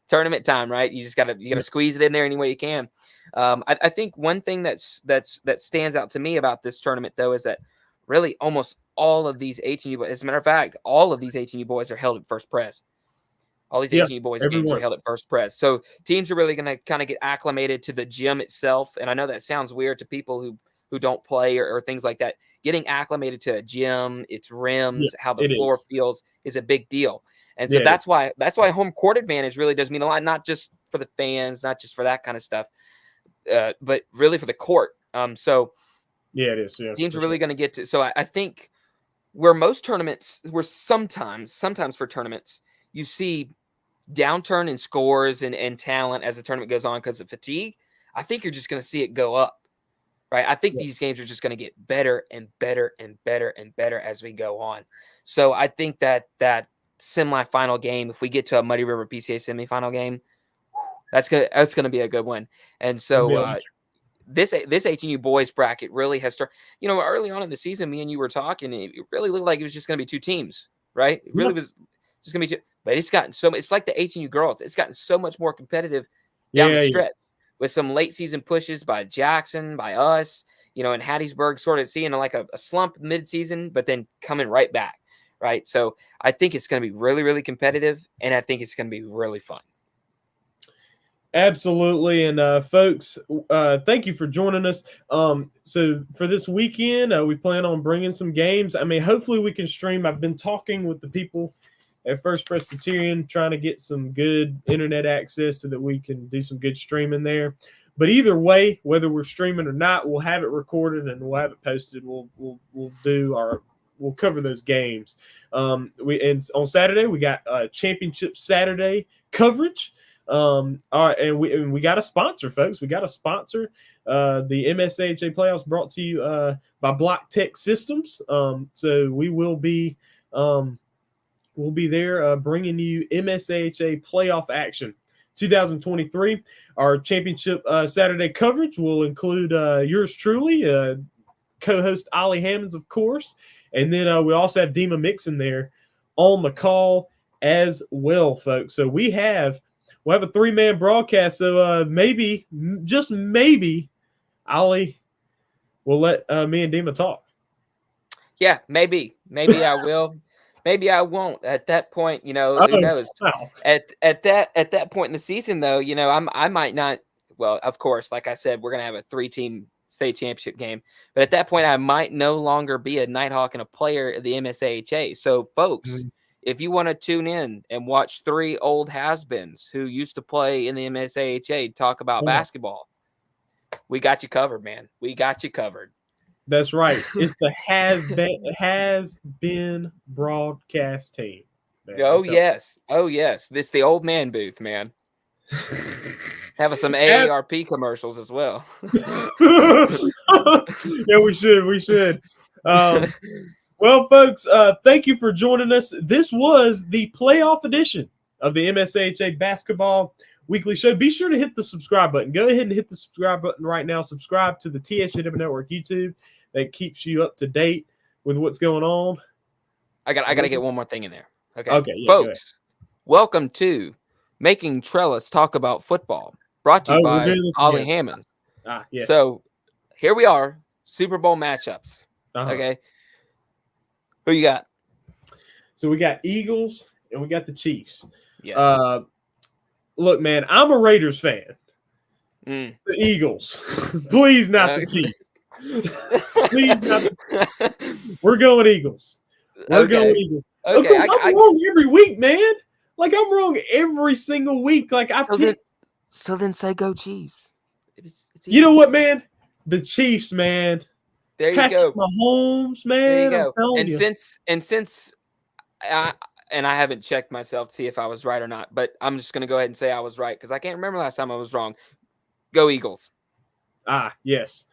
tournament time, right? You just gotta squeeze it in there any way you can. I think one thing that stands out to me about this tournament though is that really almost all of these 18U boys, as a matter of fact, all of these 18U boys are held at First Pres. All these 18U boys games are held at First Pres. So teams are really going to kind of get acclimated to the gym itself. And I know that sounds weird to people who don't play or things like that. Getting acclimated to a gym, its rims, how the floor feels is a big deal. And so that's why home court advantage really does mean a lot, not just for the fans, not just for that kind of stuff, but really for the court. So Yeah, it is. Yeah, Teams are really going to get to. So I think where most tournaments, where sometimes for tournaments, you see downturn in scores and talent as the tournament goes on because of fatigue. I think you're just going to see it go up, right? I think these games are just going to get better and better and better and better as we go on. So I think that semifinal game, if we get to a Muddy River PCA semifinal game, that's going to be a good one. And so this 18U boys bracket really has started. Early on in the season, me and you were talking, it really looked like it was just going to be two teams, right? It really was just going to be two. But it's gotten it's like the 18U girls. It's gotten so much more competitive down the stretch with some late season pushes by Jackson, by us, and Hattiesburg sort of seeing like a slump mid-season, but then coming right back, right? So I think it's going to be really, really competitive, and I think it's going to be really fun. Absolutely. And folks, thank you for joining us. So for this weekend, we plan on bringing some games. I mean, hopefully we can stream. I've been talking with the people at First Presbyterian, trying to get some good internet access so that we can do some good streaming there. But either way, whether we're streaming or not, we'll have it recorded and we'll have it posted. We'll cover those games. And on Saturday we got Championship Saturday coverage. All right, and we got a sponsor, folks. We got a sponsor. The MSAHA Playoffs brought to you by Block Tech Systems. So we will be we'll be there bringing you MSAHA playoff action 2023. Our championship Saturday coverage will include yours truly, co-host Ollie Hammonds, of course, and then we also have Dima Mixon there on the call as well, folks. So we'll have a 3-man broadcast. So maybe, just maybe, Ollie will let me and Dima talk. Yeah, maybe I will. Maybe I won't. At that point, who knows? Wow. At that point in the season, though, I might not. Well, of course, like I said, we're gonna have a 3-team state championship game, but at that point, I might no longer be a Nighthawk and a player of the MSAHA. So, folks, if you want to tune in and watch 3 old has-beens who used to play in the MSAHA talk about basketball, we got you covered, man. We got you covered. That's right. It's the has been broadcast team. Man, oh yes. This the old man booth, man. Having some AARP commercials as well. Yeah, we should. Well, folks, thank you for joining us. This was the playoff edition of the MSAHA Basketball Weekly Show. Be sure to hit the subscribe button. Go ahead and hit the subscribe button right now. Subscribe to the TSJW Network YouTube. That keeps you up to date with what's going on. I got to get one more thing in there. Okay, yeah, folks, welcome to Making Trellis Talk About Football, brought to you by Ollie Hammond. Yes. So here we are, Super Bowl matchups. Okay, who you got? So we got Eagles and we got the Chiefs. Yes. Look, man, I'm a Raiders fan. The Eagles, please not the Chiefs. Please not. We're going Eagles. We're going Eagles. Okay, I'm wrong every week, man. Like, I'm wrong every single week. Like, so then say go Chiefs. You know what, man? The Chiefs, man. There you go. Mahomes, man. There you go. I'm since I haven't checked myself to see if I was right or not, but I'm just gonna go ahead and say I was right because I can't remember last time I was wrong. Go Eagles. Yes.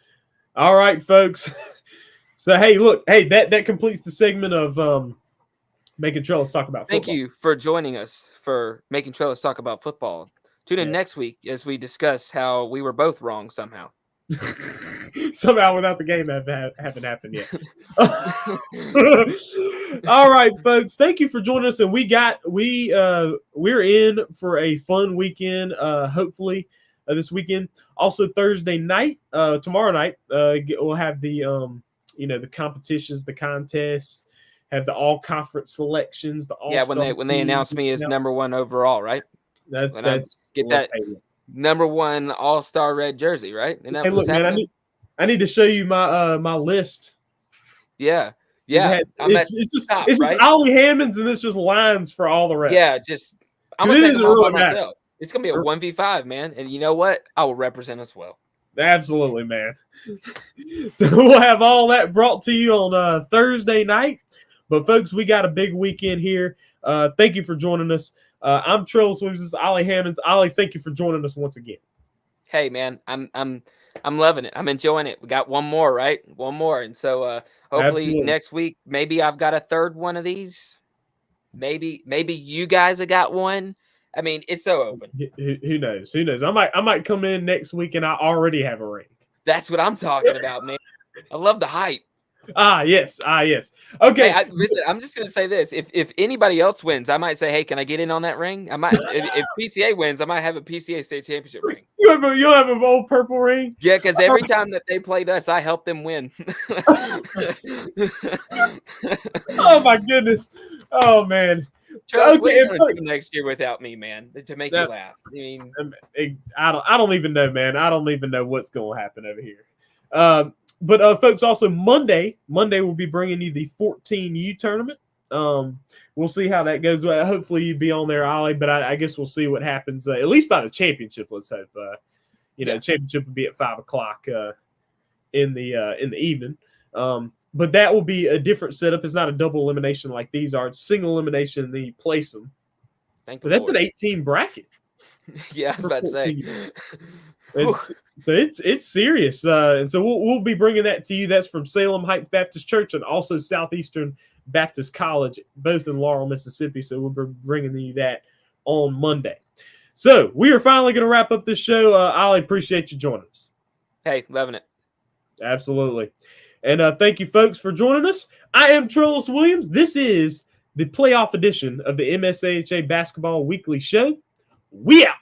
All right, folks. So, hey, look, that completes the segment of Making Trellis Talk About Football. Thank you for joining us for Making Trellis Talk About Football. Tune in next week as we discuss how we were both wrong somehow. Somehow without the game haven't happened yet. All right, folks. Thank you for joining us. And we're in for a fun weekend, hopefully. This weekend, also Thursday night, tomorrow night, we'll have the the competitions, the contests, have the all conference selections, the all when they announce me as number 1 overall, right? That's get that number 1 all-star red jersey, right? And hey, look, man, I need to show you my my list. Yeah. It's just Ollie Hammonds, and it's just lines for all the rest. Yeah, I'm gonna take them all by myself. It's going to be a 1v5, man. And you know what? I will represent us well. Absolutely, man. So we'll have all that brought to you on Thursday night. But folks, we got a big weekend here. Thank you for joining us. I'm Trellis Ollie. This is Ollie Hammonds. Ollie, thank you for joining us once again. Hey, man, I'm loving it. I'm enjoying it. We got one more, right? One more, and so hopefully Absolutely. next week maybe I've got a third one of these. Maybe you guys have got one. I mean, it's so open. Who knows? Who knows? I might come in next week and I already have a ring. That's what I'm talking about, man. I love the hype. Yes. Okay. Hey, listen, I'm just gonna say this: if anybody else wins, I might say, "Hey, can I get in on that ring?" I might. if PCA wins, I might have a PCA state championship ring. You'll have an old purple ring. Yeah, because every time that they played us, I helped them win. Oh my goodness! Oh man! Charles, what are you gonna do next year without me, man? To make you laugh. I mean, I don't even know, man. I don't even know what's going to happen over here. But folks, also Monday we'll be bringing you the 14U tournament. We'll see how that goes. Hopefully you'd be on there, Ollie, but I guess we'll see what happens. At least by the championship, let's hope. Championship will be at 5:00 in the evening. But that will be a different setup. It's not a double elimination like these are. It's single elimination, and then you place them. But that's an 18 bracket. Yeah, I was about to say. So it's serious, and so we'll be bringing that to you. That's from Salem Heights Baptist Church and also Southeastern Baptist College, both in Laurel, Mississippi. So we'll be bringing you that on Monday. So we are finally going to wrap up this show. Ollie, appreciate you joining us. Hey, loving it. Absolutely, and thank you, folks, for joining us. I am Trellis Williams. This is the playoff edition of the MSAHA Basketball Weekly Show. We out.